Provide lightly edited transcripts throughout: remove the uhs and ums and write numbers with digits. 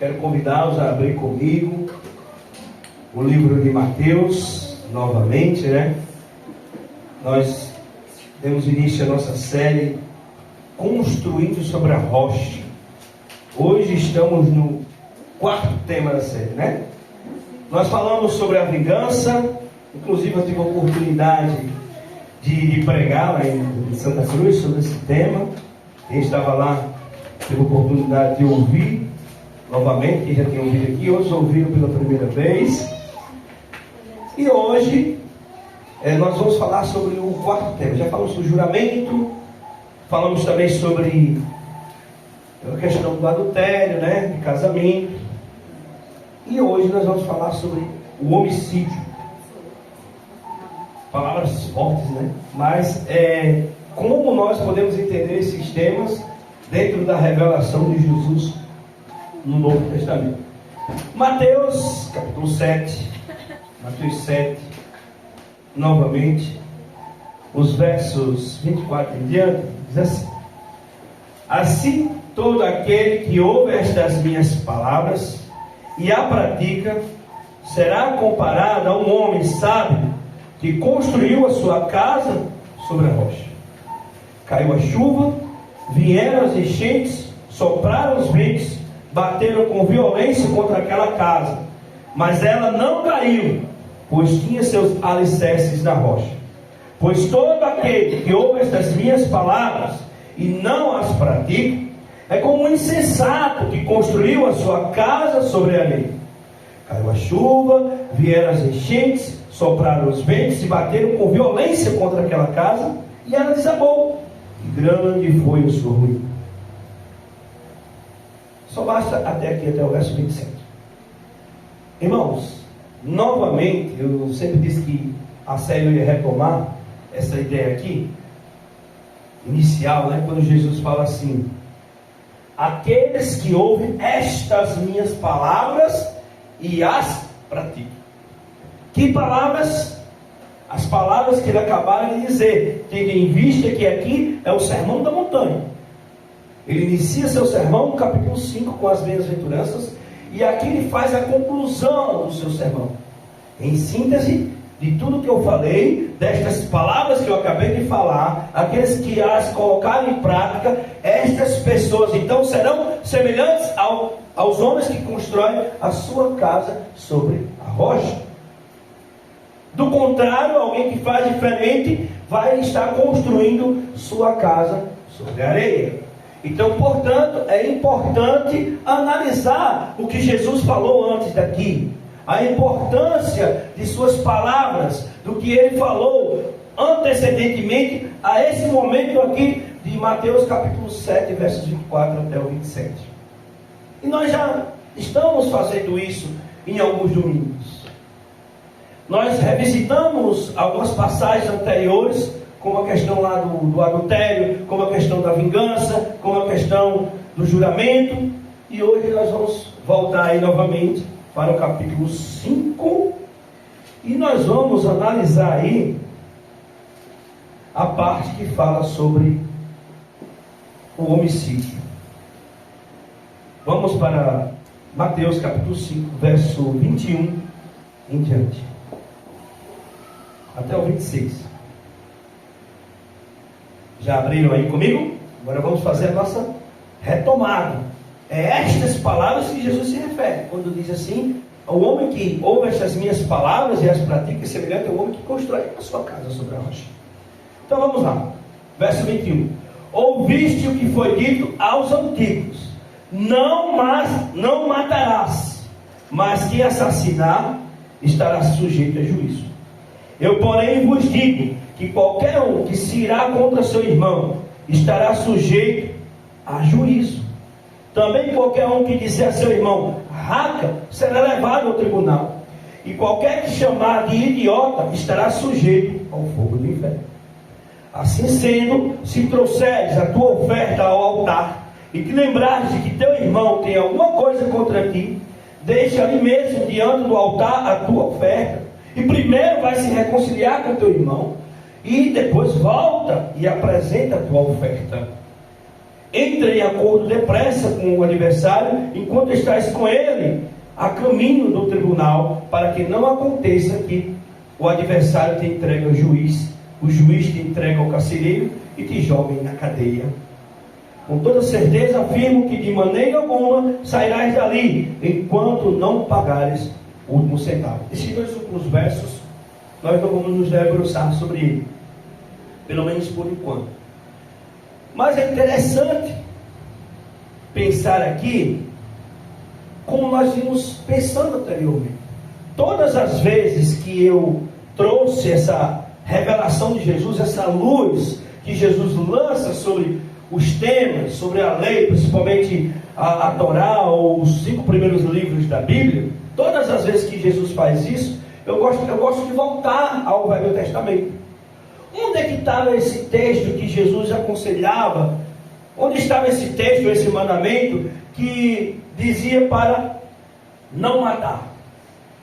Quero convidá-los a abrir comigo o livro de Mateus, novamente, né? Nós demos início à nossa série Construindo sobre a Rocha. Hoje estamos no quarto tema da série, né? Nós falamos sobre a vingança, inclusive eu tive a oportunidade de pregar lá em Santa Cruz sobre esse tema. Quem estava lá teve a oportunidade de ouvir novamente, quem já tinha ouvido aqui, outros ouviram pela primeira vez. E hoje nós vamos falar sobre o quarto tema. Já falamos sobre juramento, falamos também sobre a questão do adultério, né, de casamento. E hoje nós vamos falar sobre o homicídio. Palavras fortes, né? Mas como nós podemos entender esses temas dentro da revelação de Jesus no Novo Testamento. Mateus, capítulo 7. Mateus 7, novamente, os versos 24 em diante, diz assim: assim, todo aquele que ouve estas minhas palavras e a pratica, será comparado a um homem sábio que construiu a sua casa sobre a rocha. Caiu a chuva, vieram as enchentes, sopraram os ventos, bateram com violência contra aquela casa, mas ela não caiu, pois tinha seus alicerces na rocha. Pois todo aquele que ouve estas minhas palavras e não as pratica, é como um insensato que construiu a sua casa sobre a areia. Caiu a chuva, vieram as enchentes, sopraram os ventos e bateram com violência contra aquela casa, e ela desabou, e grande foi o seu ruína. Só basta até aqui, até o verso 27. Irmãos, novamente, eu sempre disse que a série eu ia retomar essa ideia aqui, inicial, né? Quando Jesus fala assim: aqueles que ouvem estas minhas palavras e as praticam. Que palavras? As palavras que ele acabaram de dizer, tendo em vista que aqui é o sermão da montanha. Ele inicia seu sermão no capítulo 5 com as bem-aventuranças, e aqui ele faz a conclusão do seu sermão. Em síntese de tudo que eu falei, destas palavras que eu acabei de falar, aqueles que as colocarem em prática, estas pessoas então serão semelhantes aos homens que constroem a sua casa sobre a rocha. Do contrário, alguém que faz diferente vai estar construindo sua casa sobre a areia. Então, portanto, é importante analisar o que Jesus falou antes daqui. A importância de suas palavras, do que ele falou antecedentemente a esse momento aqui de Mateus capítulo 7, versos 24 até o 27. E nós já estamos fazendo isso em alguns domingos. Nós revisitamos algumas passagens anteriores, como a questão lá do adultério, como a questão da vingança, como a questão do juramento. E hoje nós vamos voltar aí novamente para o capítulo 5. E nós vamos analisar aí a parte que fala sobre o homicídio. Vamos para Mateus capítulo 5, verso 21 em diante, até o 26. Já abriram aí comigo? Agora vamos fazer a nossa retomada. É estas palavras que Jesus se refere quando diz assim: o homem que ouve estas minhas palavras e as pratica é semelhante ao homem que constrói a sua casa sobre a rocha. Então vamos lá, verso 21. Ouviste o que foi dito aos antigos: não matarás, mas quem assassinar estará sujeito a juízo. Eu, porém, vos digo que qualquer um que se irá contra seu irmão estará sujeito a juízo. Também qualquer um que disser a seu irmão raca será levado ao tribunal. E qualquer que chamar de idiota estará sujeito ao fogo do inferno. Assim sendo, se trouxeres a tua oferta ao altar e te lembrares de que teu irmão tem alguma coisa contra ti, deixa ali mesmo diante do altar a tua oferta, e primeiro vai se reconciliar com teu irmão, e depois volta e apresenta a tua oferta. Entre em acordo depressa com o adversário, enquanto estás com ele a caminho do tribunal, para que não aconteça que o adversário te entregue ao juiz, o juiz te entregue ao carcereiro e te joguem na cadeia. Com toda certeza afirmo que de maneira alguma sairás dali, enquanto não pagares o último centavo. Esses dois últimos versos, nós não vamos nos debruçar sobre ele, pelo menos por enquanto. Mas é interessante pensar aqui, como nós vimos pensando anteriormente. Todas as vezes que eu trouxe essa revelação de Jesus, essa luz que Jesus lança sobre os temas, sobre a lei, principalmente a Torá, ou os 5 primeiros livros da Bíblia, todas as vezes que Jesus faz isso, eu gosto de voltar ao Velho Testamento. Onde é que estava esse texto que Jesus aconselhava? Onde estava esse texto, esse mandamento que dizia para não matar?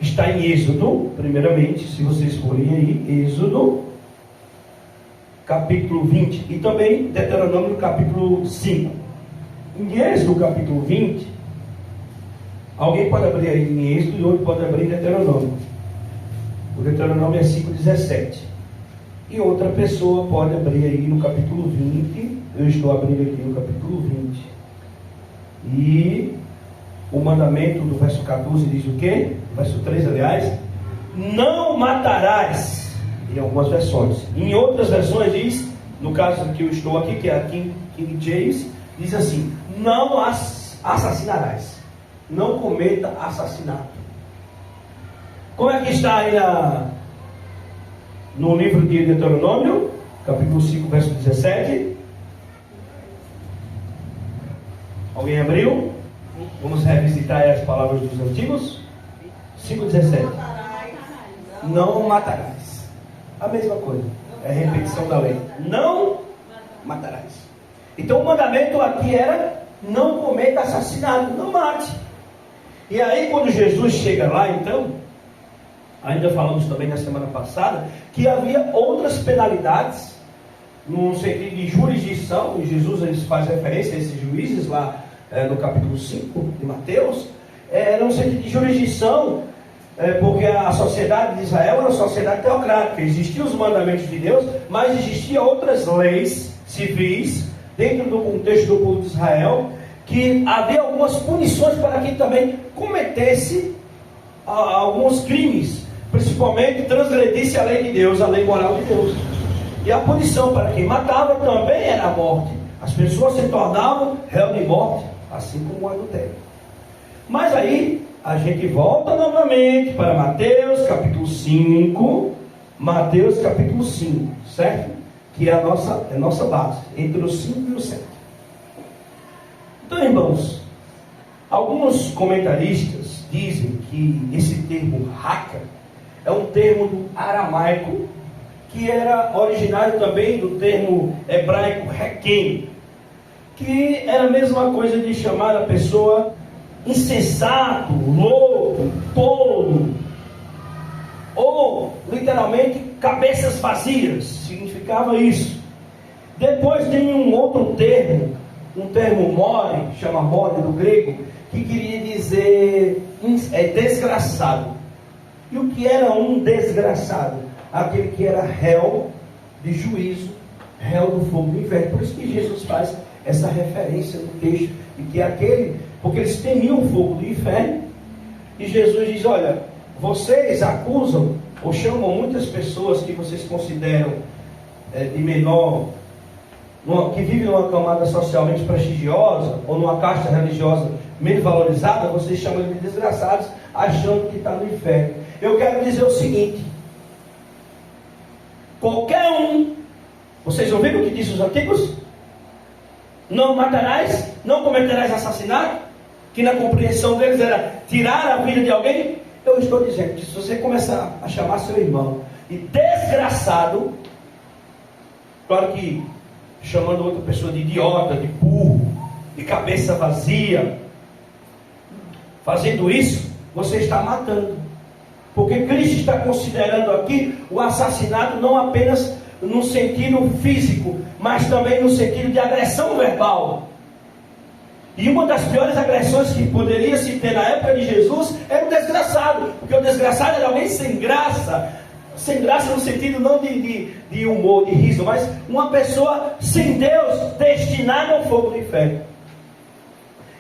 Está em Êxodo, primeiramente, se vocês forem aí, Êxodo, capítulo 20, e também Deuteronômio, capítulo 5. Em Êxodo, capítulo 20, alguém pode abrir aí em Êxodo e outro pode abrir em Deuteronômio. O Deuteronômio é 5,17. E outra pessoa pode abrir aí no capítulo 20. Eu estou abrindo aqui no capítulo 20. E o mandamento do verso 14 diz o quê? Verso 3, aliás. Não matarás. Em algumas versões. Em outras versões diz, no caso que eu estou aqui, que é a King James, diz assim: não assassinarás. Não cometa assassinato. Como é que está aí no livro de Deuteronômio, capítulo 5, verso 17? Alguém abriu? Vamos revisitar as palavras dos antigos. 5,17. Não matarás. A mesma coisa. É a repetição da lei. Não matarás. Então o mandamento aqui era: não cometa assassinato, não mate. E aí quando Jesus chega lá, então, ainda falamos também na semana passada, que havia outras penalidades, no sentido de jurisdição, e Jesus faz referência a esses juízes lá no capítulo 5 de Mateus, no sentido de jurisdição, porque a sociedade de Israel era uma sociedade teocrática, existiam os mandamentos de Deus, mas existiam outras leis civis, dentro do contexto do povo de Israel, que havia algumas punições para quem também cometesse alguns crimes, principalmente transgredisse a lei de Deus, a lei moral de Deus. E a punição para quem matava também era a morte. As pessoas se tornavam réu de morte, assim como o adultério. Mas aí a gente volta novamente para Mateus capítulo 5. Mateus capítulo 5, certo? Que é a nossa base, entre os 5 e os 7. Então, irmãos, alguns comentaristas dizem que esse termo raca é um termo do aramaico, que era originário também do termo hebraico requem, que era a mesma coisa de chamar a pessoa insensato, louco, tolo, ou literalmente cabeças vazias, significava isso. Depois tem um outro termo, um termo more, chama more do grego, que queria dizer desgraçado. E o que era um desgraçado? Aquele que era réu de juízo, réu do fogo do inferno. Por isso que Jesus faz essa referência no texto, e que aquele, porque eles temiam o fogo do inferno, e Jesus diz: olha, vocês acusam ou chamam muitas pessoas que vocês consideram de menor, que vivem numa camada socialmente prestigiosa, ou numa casta religiosa menos valorizada, vocês chamam de desgraçados, achando que está no inferno. Eu quero dizer o seguinte: qualquer um, vocês ouviram o que disse os antigos? Não matarás, não cometerás assassinato, que na compreensão deles era tirar a vida de alguém. Eu estou dizendo que se você começar a chamar seu irmão de desgraçado, claro que chamando outra pessoa de idiota, de burro, de cabeça vazia, fazendo isso, você está matando. Porque Cristo está considerando aqui o assassinato não apenas no sentido físico, mas também no sentido de agressão verbal. E uma das piores agressões que poderia se ter na época de Jesus era o desgraçado, porque o desgraçado era alguém sem graça no sentido não de humor, de riso, mas uma pessoa sem Deus, destinada ao fogo do inferno.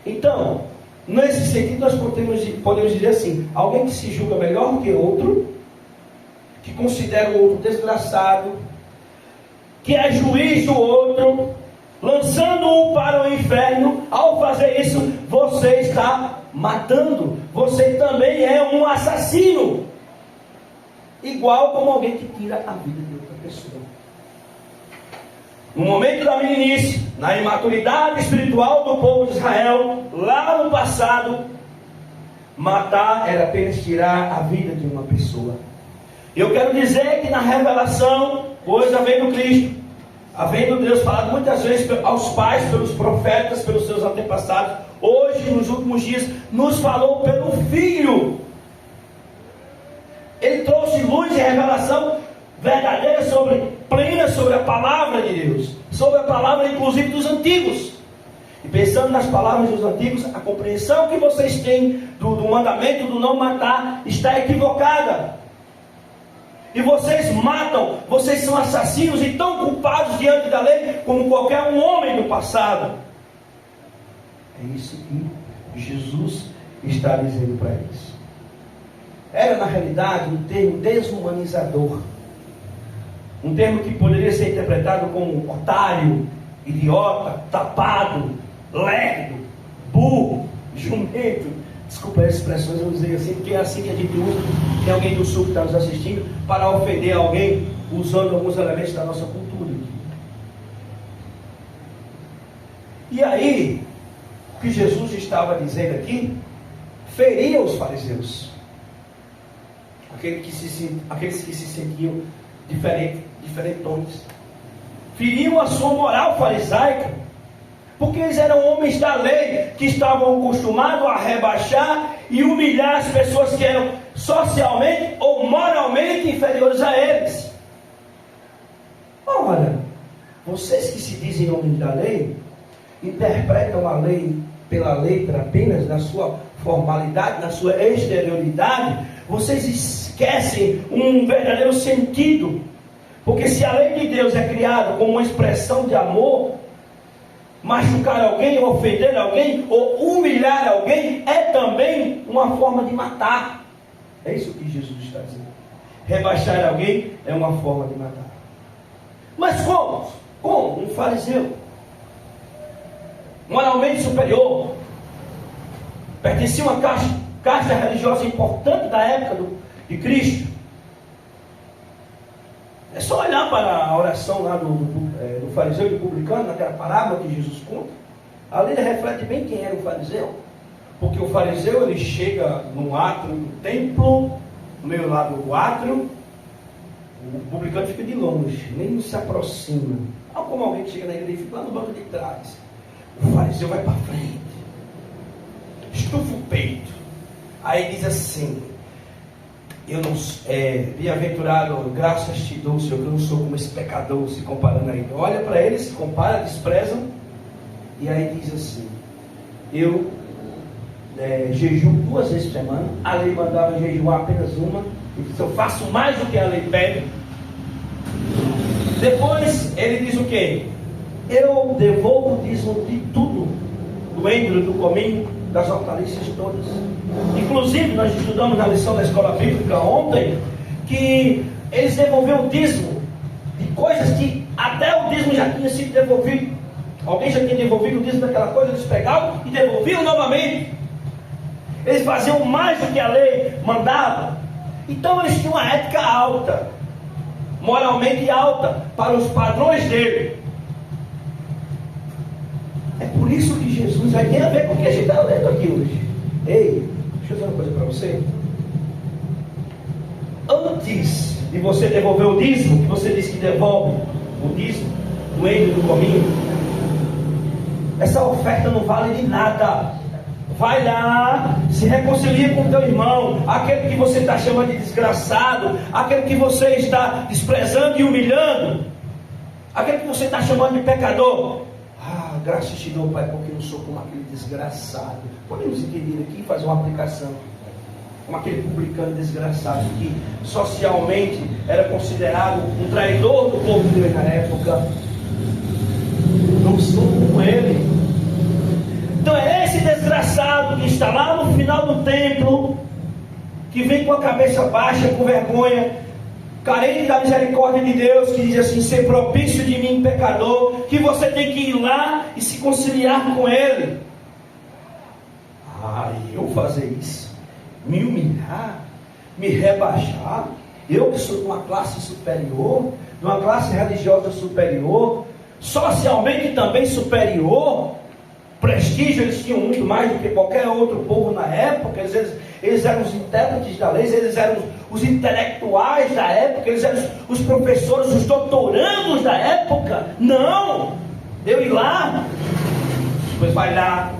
Então, nesse sentido nós podemos dizer assim: alguém que se julga melhor que outro, que considera o outro desgraçado, que é juiz do outro, lançando-o para o inferno. Ao fazer isso, você está matando. Você também é um assassino, igual como alguém que tira a vida de outra pessoa. No momento da meninice, na imaturidade espiritual do povo de Israel, lá no passado, matar era apenas tirar a vida de uma pessoa. Eu quero dizer que na revelação, hoje havendo Cristo, havendo Deus falado muitas vezes aos pais, pelos profetas, pelos seus antepassados, hoje, nos últimos dias, nos falou pelo Filho. Ele trouxe luz e revelação verdadeira, plena sobre a palavra de Deus, sobre a palavra inclusive dos antigos. E pensando nas palavras dos antigos, a compreensão que vocês têm do mandamento do não matar está equivocada. E vocês matam, vocês são assassinos e tão culpados diante da lei como qualquer um homem do passado. É isso que Jesus está dizendo para eles. Era na realidade um termo desumanizador, um termo que poderia ser interpretado como otário, idiota, tapado, lerdo, burro, jumento. Desculpa as expressões, eu usei assim, porque é assim que a gente usa. Tem alguém do sul que está nos assistindo para ofender alguém, usando alguns elementos da nossa cultura. E aí, o que Jesus estava dizendo aqui, feria os fariseus, aqueles que se sentiam diferentões, feriam a sua moral farisaica, porque eles eram homens da lei, que estavam acostumados a rebaixar e humilhar as pessoas que eram socialmente ou moralmente inferiores a eles. Ora, vocês que se dizem homens da lei, interpretam a lei pela letra apenas, na sua formalidade, na sua exterioridade, vocês esquecem um verdadeiro sentido. Porque se a lei de Deus é criada como uma expressão de amor, machucar alguém, ofender alguém, ou humilhar alguém, é também uma forma de matar. É isso que Jesus está dizendo. Rebaixar alguém é uma forma de matar. Mas como? Como? Um fariseu, moralmente superior, pertencia a uma casta religiosa importante da época de Cristo. É só olhar para a oração lá do fariseu e do publicano, naquela parábola que Jesus conta. Ali ele reflete bem quem era o fariseu. Porque o fariseu, ele chega no átrio do templo, no meio lá do átrio, o publicano fica de longe, nem se aproxima. Não como alguém que chega na igreja e fica lá no banco de trás. O fariseu vai para frente, estufa o peito, aí diz assim: eu não bem-aventurado, graças te dou, Senhor, que eu não sou como esse pecador, se comparando a ele. Olha para ele, se compara, desprezam, e aí diz assim: eu jejuo 2 vezes por semana, a lei mandava jejuar apenas uma, ele diz: eu faço mais do que a lei pede. Depois ele diz o quê? Eu devolvo o dízimo de tudo, do endro, do cominho, das hortaliças todas. Inclusive nós estudamos na lição da escola bíblica ontem que eles devolveram o dízimo de coisas que até o dízimo já tinha sido devolvido. Alguém já tinha devolvido o dízimo daquela coisa, eles pegavam e devolviam novamente. Eles faziam mais do que a lei mandava. Então eles tinham uma ética alta, moralmente alta, para os padrões dele. É por isso que Jesus vai ter a ver com o que a gente está lendo aqui hoje. Ei, deixa eu dizer uma coisa para você. Antes de você devolver o dízimo, que você disse que devolve o dízimo, do endro do cominho, essa oferta não vale de nada. Vai lá, se reconcilia com o teu irmão, aquele que você está chamando de desgraçado, aquele que você está desprezando e humilhando, aquele que você está chamando de pecador. graças te dou, Pai, porque não sou como aquele desgraçado. Podemos entender aqui e fazer uma aplicação. Como aquele publicano desgraçado que socialmente era considerado um traidor do povo de Deus na época. Não sou como ele. Então é esse desgraçado que está lá no final do templo, que vem com a cabeça baixa, com vergonha, carente da misericórdia de Deus, que diz assim: ser propício de mim, pecador, que você tem que ir lá e se conciliar com ele. Eu fazer isso, me humilhar, me rebaixar, eu que sou de uma classe superior, de uma classe religiosa superior, socialmente também superior, prestígio eles tinham muito mais do que qualquer outro povo na época. Eles eram os intérpretes da lei, eles eram os intelectuais da época, eles eram os professores, os doutorandos da época. Não, eu ir lá, depois vai lá,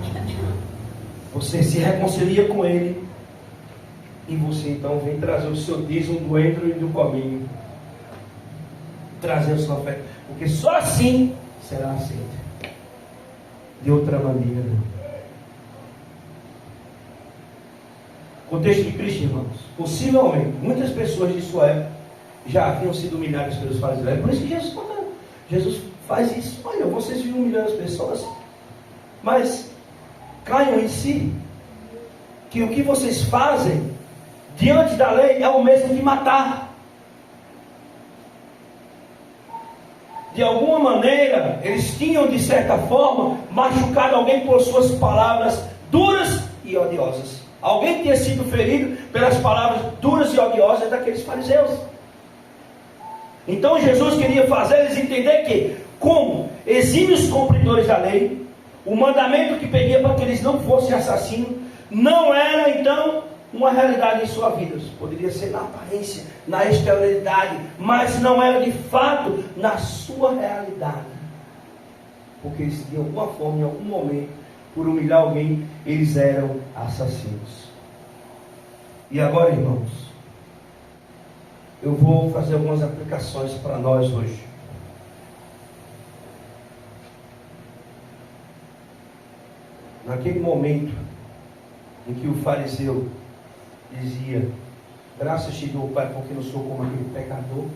você se reconcilia com ele, e você então vem trazer o seu dízimo do entro e do cominho, trazer a sua fé, porque só assim será aceito. De outra maneira. Contexto de Cristo, irmãos. Possivelmente, muitas pessoas de sua época já haviam sido humilhadas pelos fariseus. Por isso que Jesus faz isso. Olha, vocês viram humilhando as pessoas, mas caiam em si que o que vocês fazem diante da lei é o mesmo que matar. De alguma maneira, eles tinham, de certa forma, machucado alguém por suas palavras duras e odiosas. Alguém tinha sido ferido pelas palavras duras e odiosas daqueles fariseus. Então Jesus queria fazer eles entender que, como exímios cumpridores da lei, o mandamento que pedia para que eles não fossem assassinos, não era então uma realidade em sua vida. Poderia ser na aparência, na exterioridade, mas não era de fato na sua realidade. Porque eles, de alguma forma, em algum momento, por humilhar alguém, eles eram assassinos. E agora, irmãos, eu vou fazer algumas aplicações para nós hoje. Naquele momento em que o fariseu dizia: graças te dou, Pai, porque não sou como aquele pecador,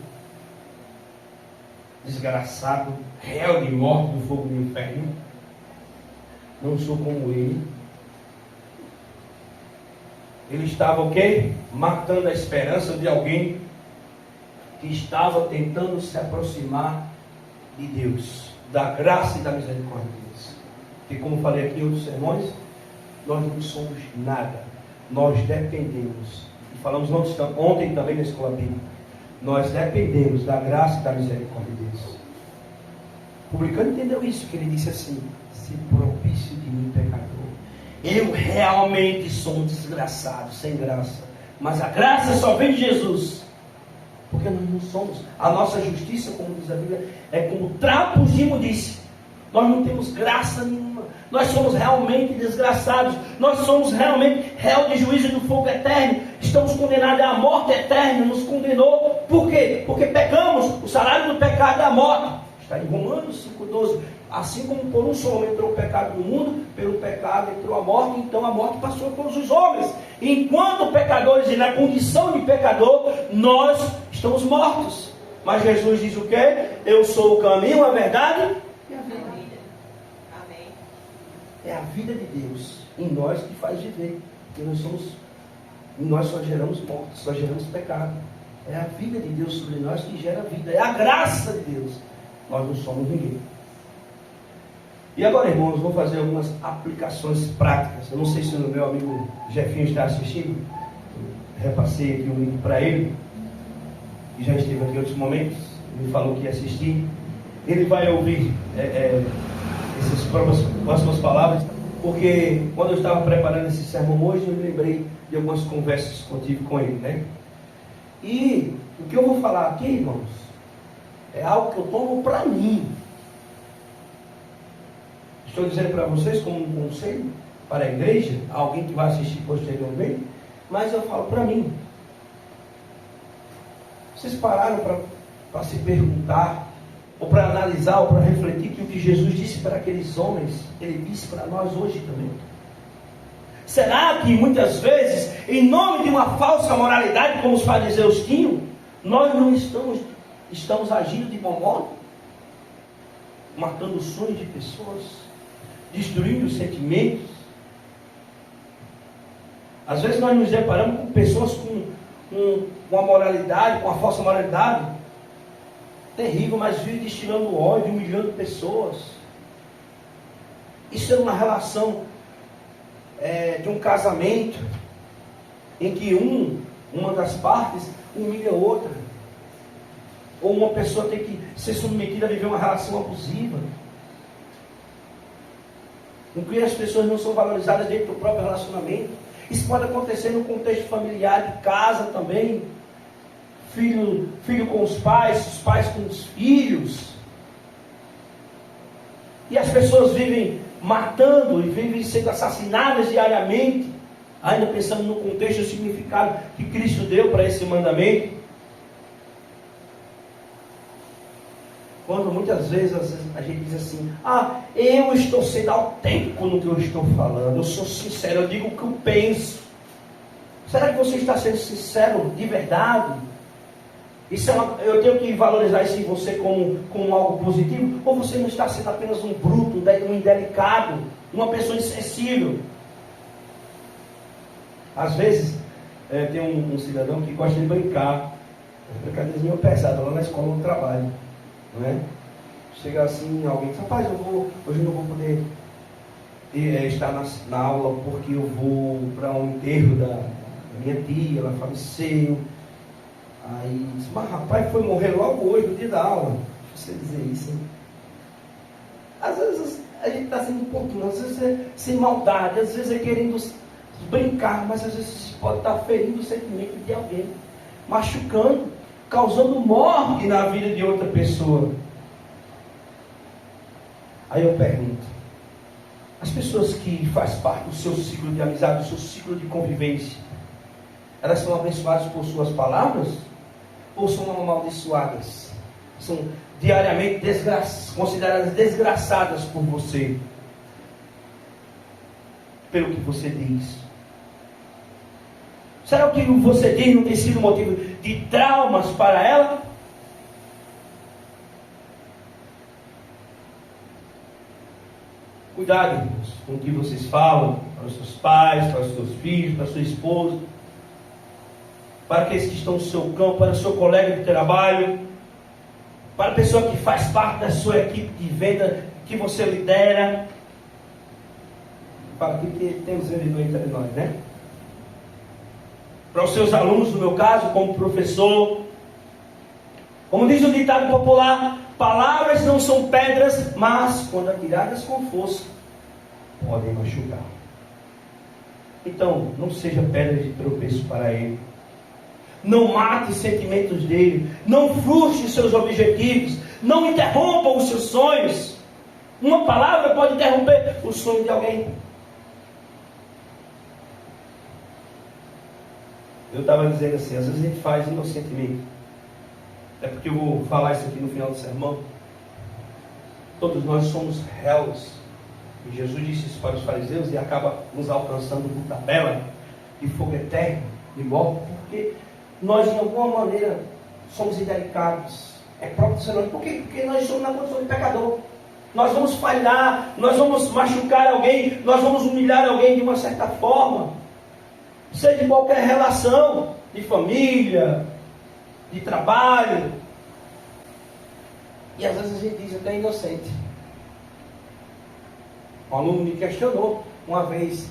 desgraçado, réu de morte do fogo do inferno, não sou como ele. Ele estava o quê? Matando a esperança de alguém que estava tentando se aproximar de Deus, da graça e da misericórdia de Deus. Porque, como falei aqui em outros sermões, nós não somos nada, nós dependemos. E falamos ontem também na escola bíblica, nós dependemos da graça e da misericórdia de Deus. O publicano entendeu isso, que ele disse assim: se propício de mim, pecador. Eu realmente sou um desgraçado, sem graça, mas a graça só vem de Jesus. Porque nós não somos, a nossa justiça, como diz a Bíblia, é como trapos de imundícia. Nós não temos graça nenhuma. Nós somos realmente desgraçados. Nós somos realmente réu de juízo do fogo eterno. Estamos condenados à morte eterna. Nos condenou. Por quê? Porque pecamos. O salário do pecado é a morte. Está em Romanos 5,12. Assim como por um só homem entrou o pecado no mundo, pelo pecado entrou a morte, então a morte passou a todos os homens. Enquanto pecadores e na condição de pecador, nós estamos mortos. Mas Jesus diz o quê? Eu sou o caminho, a verdade e a vida. Amém. É a vida de Deus em nós que faz viver. Porque nós só geramos morte, só geramos pecado. É a vida de Deus sobre nós que gera vida. É a graça de Deus. Nós não somos ninguém. E agora, irmãos, vou fazer algumas aplicações práticas. Eu não sei se o meu amigo Jefinho está assistindo. Eu repassei aqui um link para ele, que já esteve aqui em outros momentos. Ele falou que ia assistir. Ele vai ouvir essas próximas palavras, porque quando eu estava preparando esse sermão hoje, eu me lembrei de algumas conversas que eu tive com ele, né? E o que eu vou falar aqui, irmãos, é algo que eu tomo para mim. Estou dizendo para vocês como um conselho para a igreja, alguém que vai assistir posteriormente, mas eu falo para mim. Vocês pararam para se perguntar ou para analisar, ou para refletir que o que Jesus disse para aqueles homens, Ele disse para nós hoje também? Será que muitas vezes, em nome de uma falsa moralidade, como os fariseus tinham, nós não estamos agindo de bom modo? Matando sonhos de pessoas, destruindo sentimentos. Às vezes nós nos deparamos com pessoas com uma moralidade, com uma falsa moralidade terrível, mas vive destilando ódio, humilhando pessoas. Isso é uma relação de um casamento em que uma das partes humilha a outra, ou uma pessoa tem que ser submetida a viver uma relação abusiva, em que as pessoas não são valorizadas dentro do próprio relacionamento. Isso pode acontecer no contexto familiar, de casa também, filho com os pais com os filhos, e as pessoas vivem matando e vivem sendo assassinadas diariamente, ainda pensando no contexto e o significado que Cristo deu para esse mandamento. Quando muitas vezes a gente diz assim: eu estou sendo autêntico no que eu estou falando, eu sou sincero, eu digo o que eu penso. Será que você está sendo sincero de verdade? Eu tenho que valorizar isso em você como algo positivo? Ou você não está sendo apenas um bruto, um indelicado, uma pessoa insensível? Às vezes, tem um cidadão que gosta de brincar. As brincadeiras meio pesadas lá na escola no trabalho, não é? Chega assim, alguém diz: rapaz, hoje eu não vou poder estar na aula porque eu vou para um enterro da minha tia, ela faleceu. Aí diz: mas rapaz, foi morrer logo hoje, no dia da aula. Deixa você dizer isso, hein? Às vezes a gente está sendo um pouquinho, às vezes é sem maldade, às vezes é querendo brincar, mas às vezes pode estar ferindo o sentimento de alguém, machucando, causando morte na vida de outra pessoa. Aí eu pergunto: as pessoas que fazem parte do seu ciclo de amizade, do seu ciclo de convivência, elas são abençoadas por suas palavras? Ou são amaldiçoadas? São diariamente consideradas desgraçadas por você, pelo que você diz? Será que o que você diz não tem sido motivo de traumas para ela? Cuidado, irmãos, com o que vocês falam para os seus pais, para os seus filhos, para a sua esposa, para aqueles que estão no seu campo, para o seu colega de trabalho, para a pessoa que faz parte da sua equipe de venda, que você lidera. Fala aqui que temos vendedor entre nós, né? Para os seus alunos, no meu caso, como professor. Como diz o ditado popular: palavras não são pedras, mas quando atiradas com força, podem machucar. Então, não seja pedra de tropeço para ele. Não mate os sentimentos dele. Não frustre os seus objetivos. Não interrompa os seus sonhos. Uma palavra pode interromper o sonho de alguém. Eu estava dizendo assim, às vezes a gente faz inocentemente. É porque eu vou falar isso aqui no final do sermão. Todos nós somos réus. E Jesus disse isso para os fariseus e acaba nos alcançando por tabela de fogo eterno, igual, porque nós de alguma maneira somos indelicados. É próprio do Senhor. Por quê? Porque nós somos na condição de pecador. Nós vamos falhar, nós vamos machucar alguém, nós vamos humilhar alguém de uma certa forma. Seja em qualquer relação, de família, de trabalho. E às vezes a gente diz até inocente. Um aluno me questionou uma vez,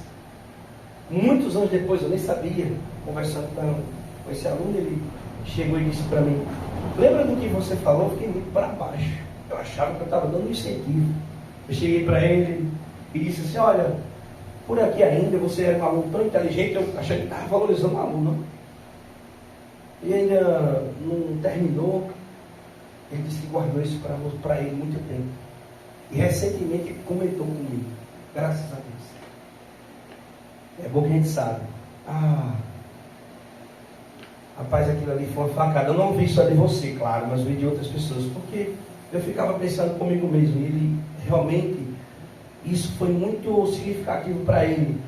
muitos anos depois, eu nem sabia, conversando com esse aluno, ele chegou e disse para mim: lembra do que você falou? Eu fiquei muito para baixo. Eu achava que eu estava dando um incentivo. Eu cheguei para ele e disse assim: olha, por aqui ainda você é um aluno tão inteligente, eu achei que estava valorizando o aluno. E ainda não terminou. Ele disse que guardou isso para ele muito tempo. E recentemente ele comentou comigo. Graças a Deus. É bom que a gente sabe. Rapaz, aquilo ali foi uma facada. Eu não vi só de você, claro, mas vi de outras pessoas. Porque eu ficava pensando comigo mesmo, ele realmente, isso foi muito significativo para ele.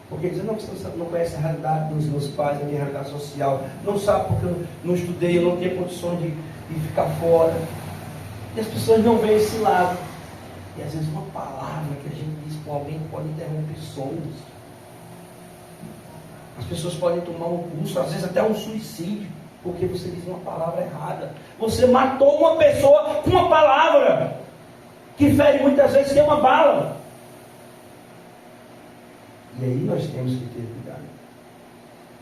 Porque ele diz, não, você não conhece a realidade dos meus pais, a minha realidade social, não sabe porque eu não estudei, eu não tinha condições de ficar fora. E as pessoas não veem esse lado. E às vezes uma palavra que a gente diz com alguém pode interromper sonhos. As pessoas podem tomar um curso, às vezes até um suicídio, porque você diz uma palavra errada. Você matou uma pessoa com uma palavra, que fere muitas vezes tem uma bala. E aí nós temos que ter cuidado.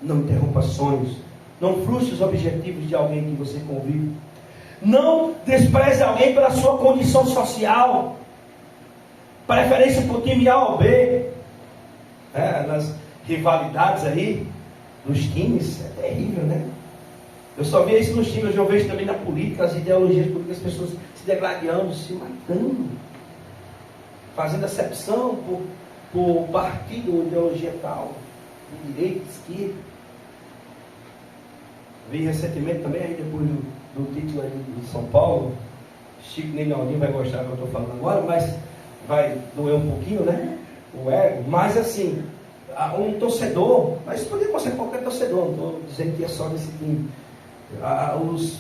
Não interrompa sonhos. Não frustre os objetivos de alguém que você convive. Não despreze alguém pela sua condição social. Preferência por time A ou B. Nas rivalidades aí, nos times, é terrível, né? Eu só vi isso nos times, eu vejo também na política, as ideologias políticas, as pessoas se degladiando, se matando, fazendo acepção por partido ou ideologia tal, de direita, de esquerda. Vi recentemente também, aí depois do título aí de São Paulo, Chico Ninaldinho vai gostar do que eu estou falando agora, mas vai doer um pouquinho, né? O ego, mas assim, um torcedor, mas isso poderia ser qualquer torcedor, não estou dizendo que é só desse time. Os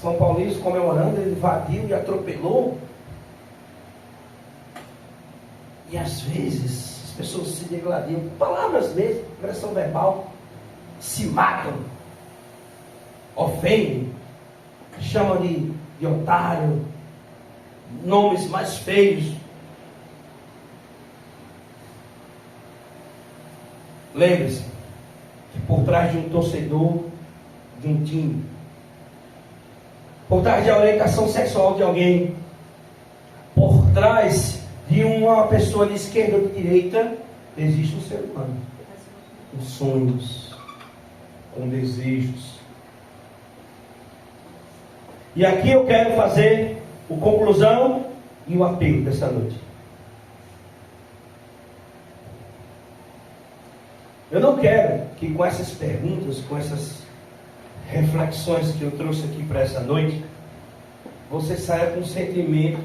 São Paulinos comemorando, ele invadiu e atropelou. E às vezes as pessoas se degladiam, palavras mesmo, agressão verbal, se matam, ofendem, chamam de otário, nomes mais feios. Lembre-se que por trás de um torcedor, de um time, por trás de orientação sexual de alguém, por trás de uma pessoa de esquerda ou de direita, existe um ser humano, com sonhos, com desejos. E aqui eu quero fazer a conclusão e o apelo dessa noite. Eu não quero que com essas perguntas, com essas reflexões que eu trouxe aqui para essa noite, você saia com um sentimento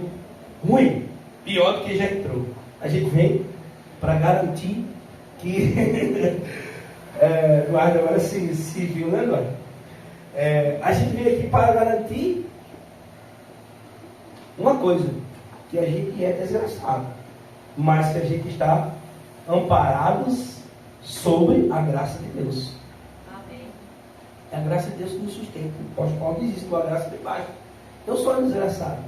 ruim, pior do que já entrou. A gente vem para garantir que Eduardo agora se viu, né, Eduardo? A gente vem aqui para garantir uma coisa, que a gente é desgraçado, mas que a gente está amparados sobre a graça de Deus. Amém. É a graça de Deus que nos sustenta. O apóstolo Paulo diz isso, a graça de baixo. Eu sou um desgraçado.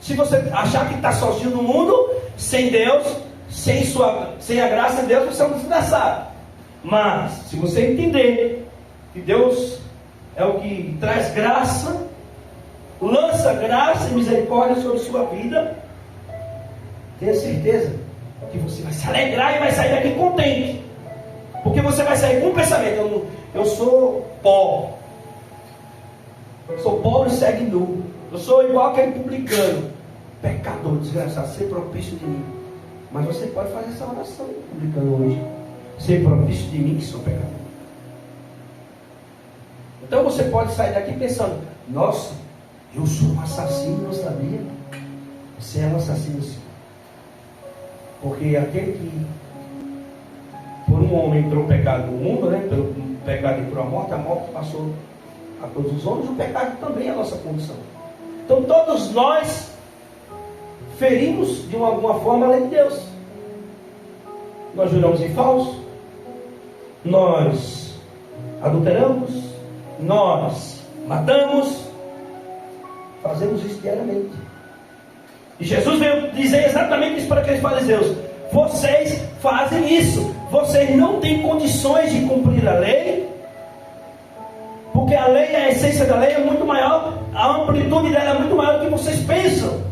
Se você achar que está sozinho no mundo, sem Deus, sem a graça de Deus, você é um desgraçado. Mas, se você entender que Deus é o que traz graça, lança graça e misericórdia sobre a sua vida, tenha certeza que você vai se alegrar e vai sair daqui contente. Porque você vai sair com um pensamento: eu sou pobre. Eu sou pobre e segue nu. Eu sou igual aquele publicano, pecador, desgraçado, ser propício de mim. Mas você pode fazer essa oração, publicano, hoje: ser propício de mim que sou pecador. Então você pode sair daqui pensando: nossa, eu sou um assassino, não sabia? Você é um assassino, sim. Porque aquele que por um homem entrou o pecado no mundo, né? Pelo pecado entrou a morte passou a todos os homens, o pecado também é a nossa condição. Então todos nós ferimos de alguma forma a lei de Deus. Nós juramos em falso, nós adulteramos, nós matamos, fazemos isso diariamente. E Jesus veio dizer exatamente isso para aqueles fariseus: vocês fazem isso, vocês não têm condições de cumprir a lei, porque a lei, a essência da lei é muito maior, a amplitude dela é muito maior do que vocês pensam.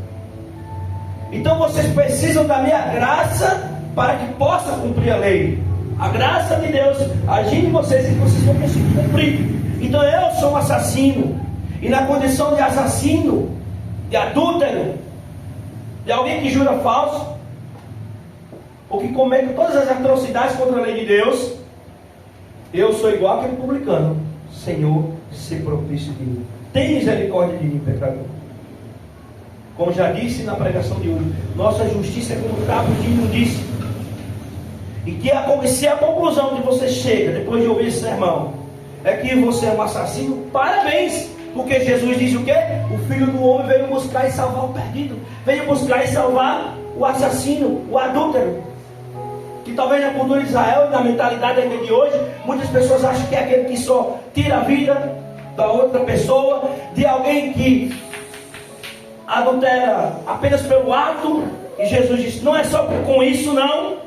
Então vocês precisam da minha graça para que possam cumprir a lei. A graça de Deus agindo em vocês, e vocês vão conseguir cumprir. Então eu sou um assassino, e na condição de assassino, de adúltero, de alguém que jura falso, ou que comete todas as atrocidades contra a lei de Deus, eu sou igual aquele publicano: Senhor, se propício de mim, tem misericórdia de mim, pecador. Como já disse na pregação de hoje, nossa justiça é como trapo de imundícia. E que se a conclusão que você chega, depois de ouvir esse sermão, é que você é um assassino, parabéns! Porque Jesus diz o quê? O Filho do Homem veio buscar e salvar o perdido. Veio buscar e salvar o assassino, o adúltero. Que talvez na cultura de Israel e na mentalidade ainda de hoje, muitas pessoas acham que é aquele que só tira a vida da outra pessoa, de alguém que adultera apenas pelo ato. E Jesus disse, não é só com isso não.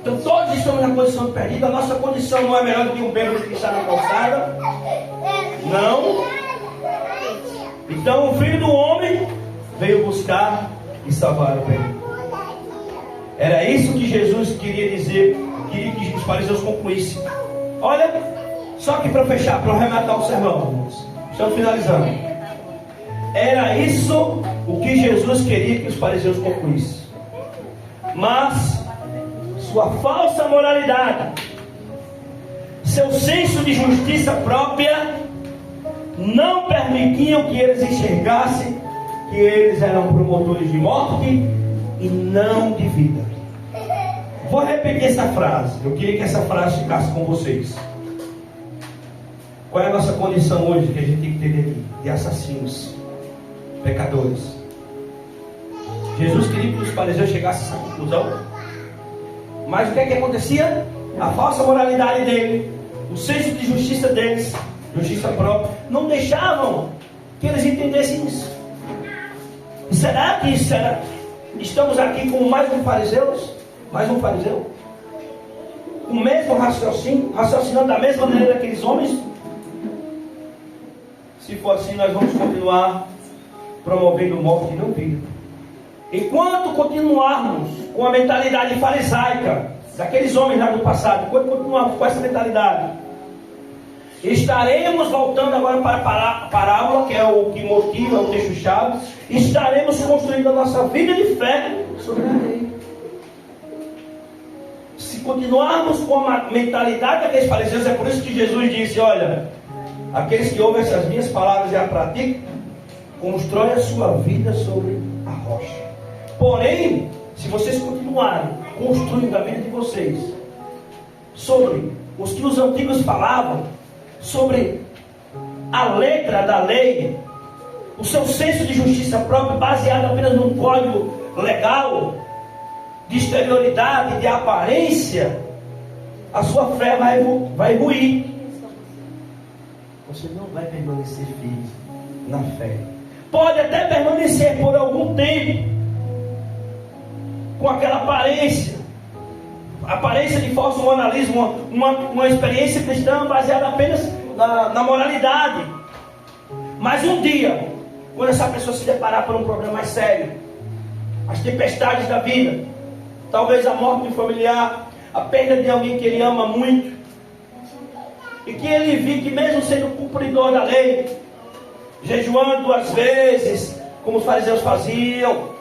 Então todos estamos na condição de perdido. A nossa condição não é melhor do que um bêbado que está na calçada. Não. Então o Filho do Homem veio buscar e salvar o perdido. Era isso que Jesus queria dizer, queria que os fariseus concluíssem. Olha, só que para fechar, para arrematar o sermão, irmãos, estamos finalizando. Era isso o que Jesus queria que os fariseus concluíssem. Mas sua falsa moralidade, seu senso de justiça própria, não permitiam que eles enxergassem que eles eram promotores de morte e não de vida. Vou repetir essa frase. Eu queria que essa frase ficasse com vocês. Qual é a nossa condição hoje que a gente tem que entender aqui? De assassinos, pecadores. Jesus queria que os fariseus chegassem a essa conclusão. Mas o que é que acontecia? A falsa moralidade dele, o senso de justiça deles, justiça própria, não deixavam que eles entendessem isso. Será que estamos aqui com mais um fariseu? Mais um fariseu? O mesmo raciocínio, raciocinando da mesma maneira daqueles homens? Se for assim, nós vamos continuar promovendo morte e não vida. Enquanto continuarmos com a mentalidade farisaica daqueles homens lá do passado, enquanto continuarmos com essa mentalidade, estaremos voltando agora para a parábola, que é o que motiva o texto-chave, estaremos construindo a nossa vida de fé sobre a lei. Se continuarmos com a mentalidade daqueles fariseus, é por isso que Jesus disse, olha, aqueles que ouvem essas minhas palavras e a praticam, constroem a sua vida sobre a rocha. Porém, se vocês continuarem construindo a vida de vocês sobre os que os antigos falavam, sobre a letra da lei, o seu senso de justiça própria, baseado apenas num código legal, de exterioridade, de aparência, a sua fé vai ruir. Você não vai permanecer firme na fé. Pode até permanecer por algum tempo com aquela aparência de falso moralismo, uma experiência cristã baseada apenas na moralidade. Mas um dia, quando essa pessoa se deparar por um problema mais sério, as tempestades da vida, talvez a morte de um familiar, a perda de alguém que ele ama muito, e que ele viu que mesmo sendo cumpridor da lei, jejuando 2 vezes, como os fariseus faziam,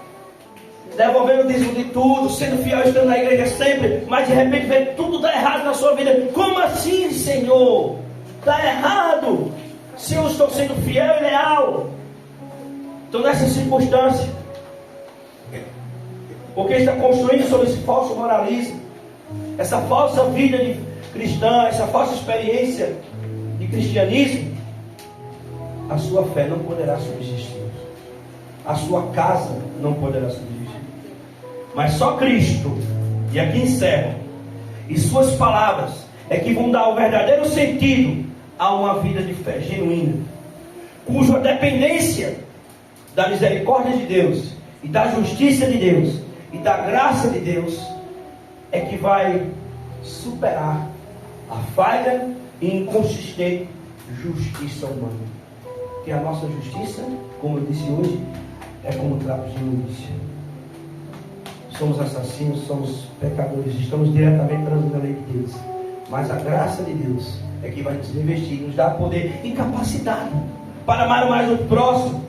devolvendo o dízimo de tudo, sendo fiel, estando na igreja sempre, mas de repente vê tudo dá errado na sua vida. Como assim, Senhor? Está errado se eu estou sendo fiel e leal. Então nessa circunstância, porque está construindo sobre esse falso moralismo, essa falsa vida de cristã, essa falsa experiência de cristianismo, a sua fé não poderá subsistir, a sua casa não poderá subsistir. Mas só Cristo, e aqui encerro, e suas palavras é que vão dar o verdadeiro sentido a uma vida de fé genuína, cuja dependência da misericórdia de Deus e da justiça de Deus e da graça de Deus é que vai superar a falha e inconsistente justiça humana. Que a nossa justiça, como eu disse hoje, é como trapos de imundícia. Somos assassinos, somos pecadores, estamos diretamente transgredindo a lei de Deus. Mas a graça de Deus é que vai nos revestir, nos dar poder e capacidade para amar mais o próximo.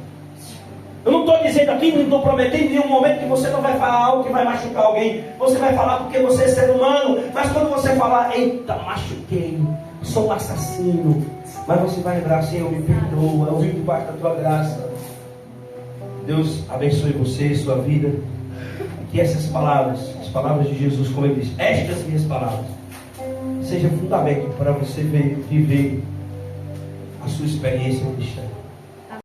Eu não estou dizendo aqui, não estou prometendo em nenhum momento que você não vai falar algo que vai machucar alguém. Você vai falar porque você é ser humano. Mas quando você falar, eita, machuquei, sou um assassino, mas você vai lembrar, Senhor, me perdoa, eu vivo debaixo da tua graça. Deus abençoe você, sua vida. Que essas palavras, as palavras de Jesus, como ele diz, estas minhas palavras, seja fundamento para você viver a sua experiência cristã.